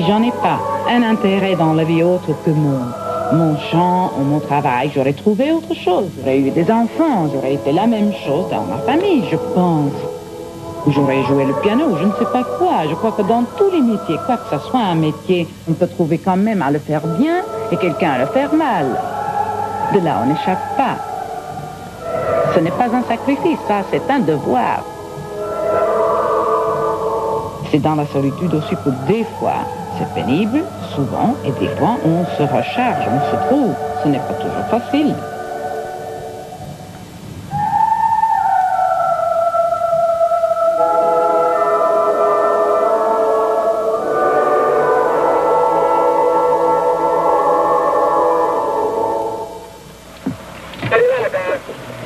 Si j'en ai pas un intérêt dans la vie autre que mon chant ou mon travail, j'aurais trouvé autre chose. J'aurais eu des enfants, j'aurais été la même chose dans ma famille, je pense. Ou j'aurais joué le piano, ou je ne sais pas quoi. Je crois que dans tous les métiers, quoi que ce soit un métier, on peut trouver quand même à le faire bien et quelqu'un à le faire mal. De là, on n'échappe pas. Ce n'est pas un sacrifice, ça, c'est un devoir. C'est dans la solitude aussi que des fois, c'est pénible, souvent, et des fois, on se recharge, on se trouve. Ce n'est pas toujours facile.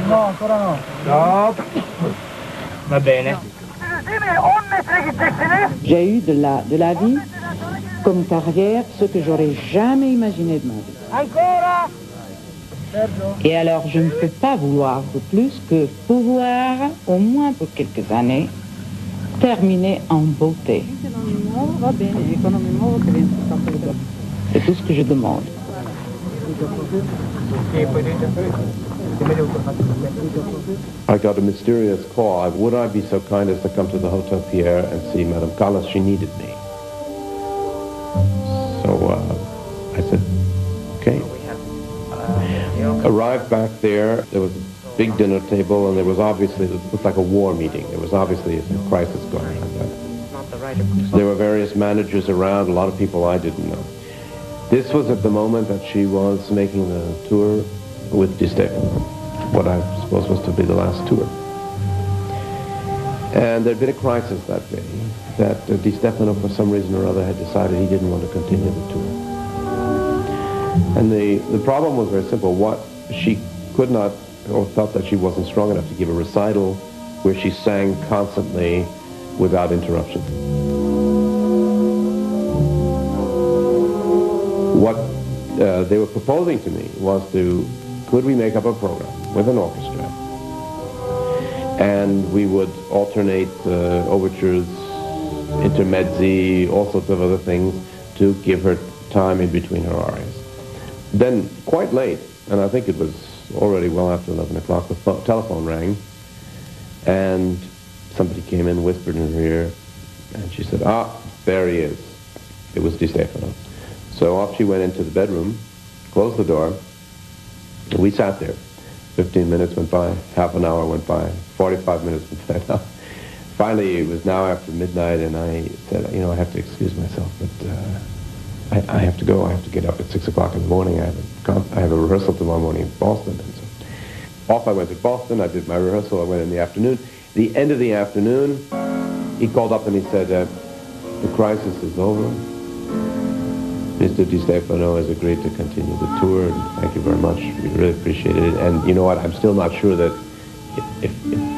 No, ancora no. No. Va bene. J'ai eu de la vie comme carrière ce que j'aurais jamais imaginé de ma vie. Et alors, je ne peux pas vouloir de plus que pouvoir, au moins pour quelques années, terminer en beauté. C'est tout ce que je demande. I got a mysterious call. Would I be so kind as to come to the Hotel Pierre and see Madame Callas? She needed me. So I said, okay. Arrived back there. There was a big dinner table, and there was obviously, it looked like a war meeting. There was obviously some crisis going on. There were various managers around, a lot of people I didn't know. This was at the moment that she was making the tour with Di Stefano, what I suppose was to be the last tour. And there had been a crisis that day, that Di Stefano, for some reason or other, had decided he didn't want to continue the tour. And the problem was very simple. What she could not, or felt that she wasn't strong enough to give a recital where she sang constantly without interruption. What they were proposing to me was could we make up a program with an orchestra, and we would alternate overtures, intermezzi, all sorts of other things to give her time in between her arias. Then, quite late, and I think it was already well after 11 o'clock, the telephone rang, and somebody came in, whispered in her ear, and she said, there he is. It was Di Stefano. So off she went into the bedroom, closed the door, and we sat there. 15 minutes went by, half an hour went by, 45 minutes went by. Finally, it was now after midnight, and I said, I have to excuse myself, but I have to go. I have to get up at 6 o'clock in the morning. I have a rehearsal tomorrow morning in Boston. And so off I went to Boston. I did my rehearsal. I went in the afternoon. The end of the afternoon, he called up and he said, the crisis is over. Mr. Di Stefano has agreed to continue the tour, and thank you very much. We really appreciate it. And you know what? I'm still not sure that if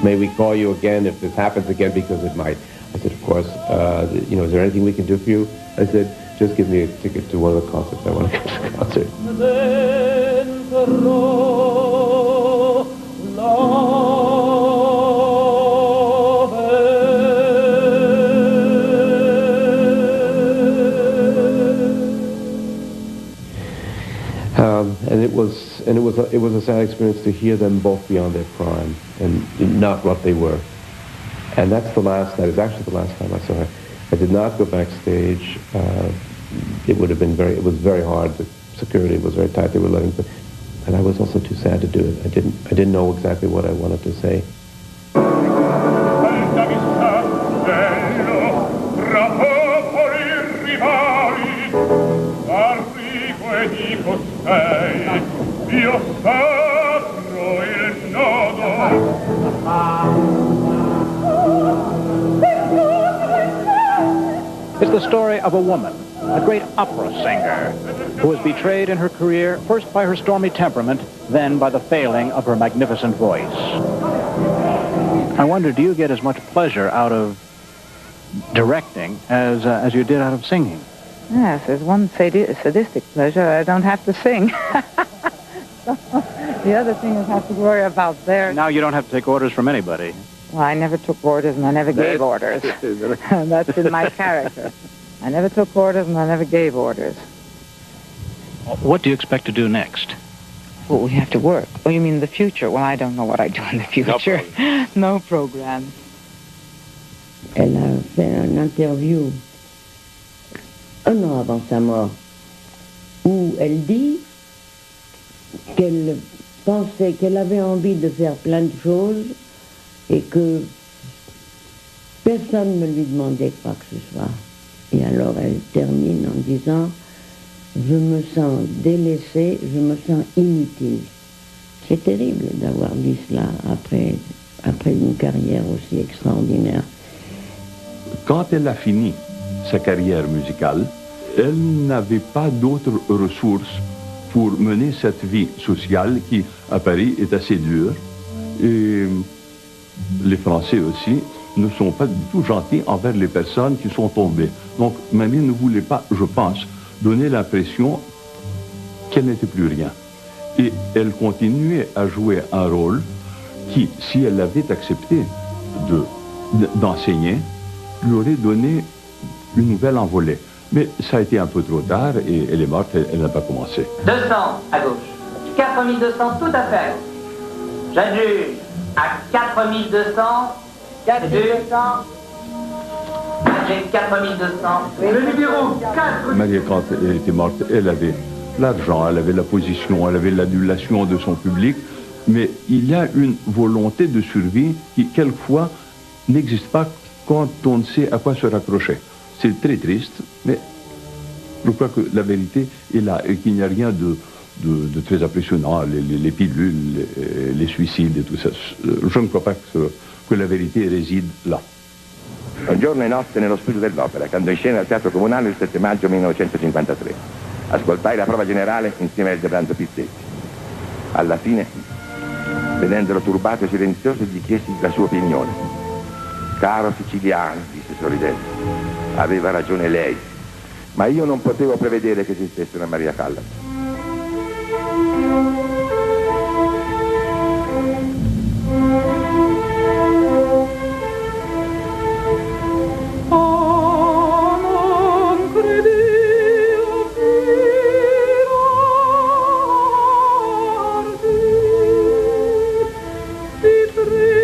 may we call you again if this happens again, because it might. I said, of course. Is there anything we can do for you? I said, just give me a ticket to one of the concerts. I want to go to the concert. And it was a sad experience to hear them both beyond their prime and not what they were. And that is actually the last time I saw her. I did not go backstage. It was very hard. The security was very tight. They were letting, and I was also too sad to do it. I didn't know exactly what I wanted to say. It's the story of a woman, a great opera singer, who was betrayed in her career, first by her stormy temperament, then by the failing of her magnificent voice. I wonder, do you get as much pleasure out of directing as you did out of singing? Yes, there's one sadistic pleasure. I don't have to sing. The other thing is have to worry about there. Now you don't have to take orders from anybody. Well, I never took orders and I never gave orders. That's in my character. I never took orders and I never gave orders. What do you expect to do next? Well, we have to work. Oh, you mean the future? Well, I don't know what I do in the future. No program. Elle a fait une interview un an avant sa mort où elle dit qu'elle pensait qu'elle avait envie de faire plein de choses et que personne ne lui demandait quoi que ce soit. Et alors elle termine en disant « Je me sens délaissée, je me sens inutile ». C'est terrible d'avoir dit cela après une carrière aussi extraordinaire. Quand elle a fini sa carrière musicale, elle n'avait pas d'autres ressources pour mener cette vie sociale qui, à Paris, est assez dure. Et les Français aussi ne sont pas du tout gentils envers les personnes qui sont tombées. Donc, mamie ne voulait pas, je pense, donner l'impression qu'elle n'était plus rien. Et elle continuait à jouer un rôle qui, si elle avait accepté d'enseigner, lui aurait donné une nouvelle envolée. Mais ça a été un peu trop tard et elle est morte, elle n'a pas commencé. 200 à gauche. 4200 tout à fait à gauche. J'adjuge à 4200. 4200. J'ai 4200. Le numéro 4. Marie, quand elle était morte, elle avait l'argent, elle avait la position, elle avait l'adulation de son public, mais il y a une volonté de survie qui, quelquefois, n'existe pas quand on ne sait à quoi se raccrocher. C'est très triste, mais je crois que la vérité est là et qu'il n'y a rien de très impressionnant, les pilules, les suicides et tout ça. Je ne crois pas que la vérité réside là. Un giorno e notte nello studio dell'opera, che andò in scena al Teatro Comunale il 7 maggio 1953. Ascoltai la prova generale insieme al Debrando Pizzetti. Alla fine, vedendolo turbato e silenzioso, gli chiesi la sua opinione. Caro siciliano, disse sorridendo, aveva ragione lei, ma io non potevo prevedere che esistesse una Maria Callas. Three